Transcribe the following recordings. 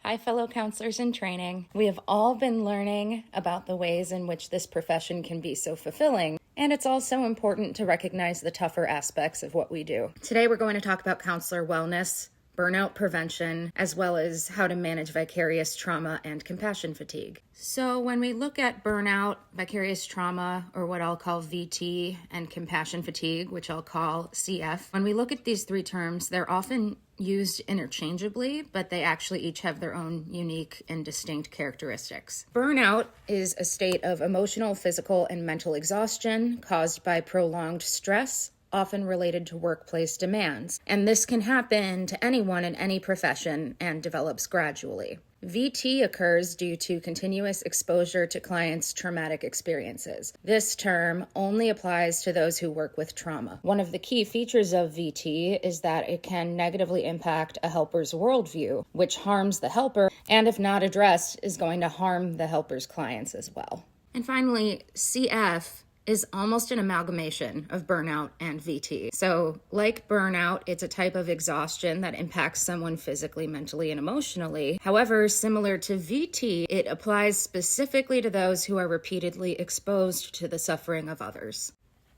Hi, fellow counselors in training. We have all been learning about the ways in which this profession can be so fulfilling, and it's also important to recognize the tougher aspects of what we do. Today, we're going to talk about counselor wellness, burnout prevention, as well as how to manage vicarious trauma and compassion fatigue. So when we look at burnout, vicarious trauma, or what I'll call VT, and compassion fatigue, which I'll call CF, when we look at these three terms, they're often used interchangeably, but they actually each have their own unique and distinct characteristics. Burnout is a state of emotional, physical, and mental exhaustion caused by prolonged stress, often related to workplace demands. And this can happen to anyone in any profession and develops gradually. VT occurs due to continuous exposure to clients' traumatic experiences. This term only applies to those who work with trauma. One of the key features of VT is that it can negatively impact a helper's worldview, which harms the helper, and if not addressed, is going to harm the helper's clients as well. And finally, CF is almost an amalgamation of burnout and VT. So like burnout, it's a type of exhaustion that impacts someone physically, mentally, and emotionally. However, similar to VT, it applies specifically to those who are repeatedly exposed to the suffering of others.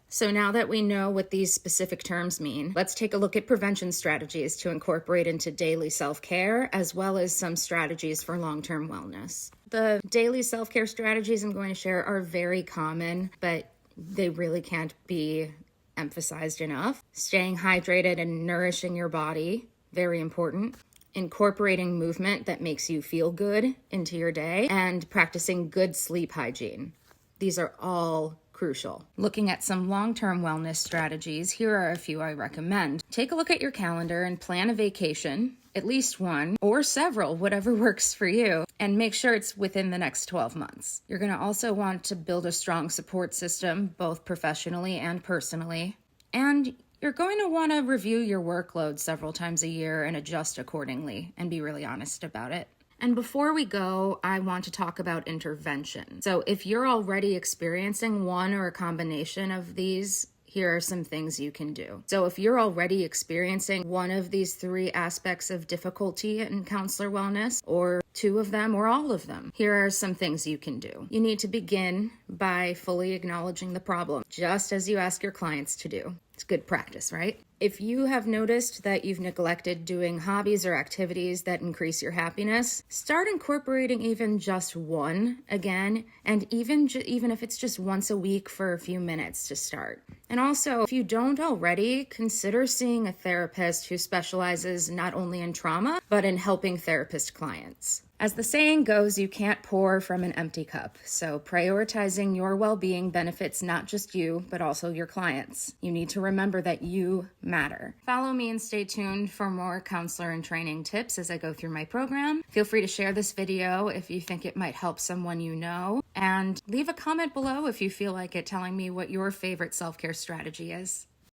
So now that we know what these specific terms mean, let's take a look at prevention strategies to incorporate into daily self-care, as well as some strategies for long-term wellness. The daily self-care strategies I'm going to share are very common, but they really can't be emphasized enough. Staying hydrated and nourishing your body, very important. Incorporating movement that makes you feel good into your day, and practicing good sleep hygiene. These are all crucial. Looking at some long-term wellness strategies, here are a few I recommend. Take a look at your calendar and plan a vacation, at least one, or several, whatever works for you, and make sure it's within the next 12 months. You're going to also want to build a strong support system, both professionally and personally, and you're going to want to review your workload several times a year and adjust accordingly, and be really honest about it. And before we go, I want to talk about intervention. So if you're already experiencing one or a combination of these, here are some things you can do. So if you're already experiencing one of these three aspects of difficulty in counselor wellness, or two of them or all of them, here are some things you can do. You need to begin by fully acknowledging the problem, just as you ask your clients to do. It's good practice, right? If you have noticed that you've neglected doing hobbies or activities that increase your happiness, start incorporating even just one again, and even if it's just once a week for a few minutes to start. And also, if you don't already, consider seeing a therapist who specializes not only in trauma, but in helping therapist clients. As the saying goes, you can't pour from an empty cup, so prioritizing your well-being benefits not just you, but also your clients. You need to remember that you matter. Follow me and stay tuned for more counselor and training tips as I go through my program. Feel free to share this video if you think it might help someone you know, and leave a comment below if you feel like it, telling me what your favorite self-care strategy is.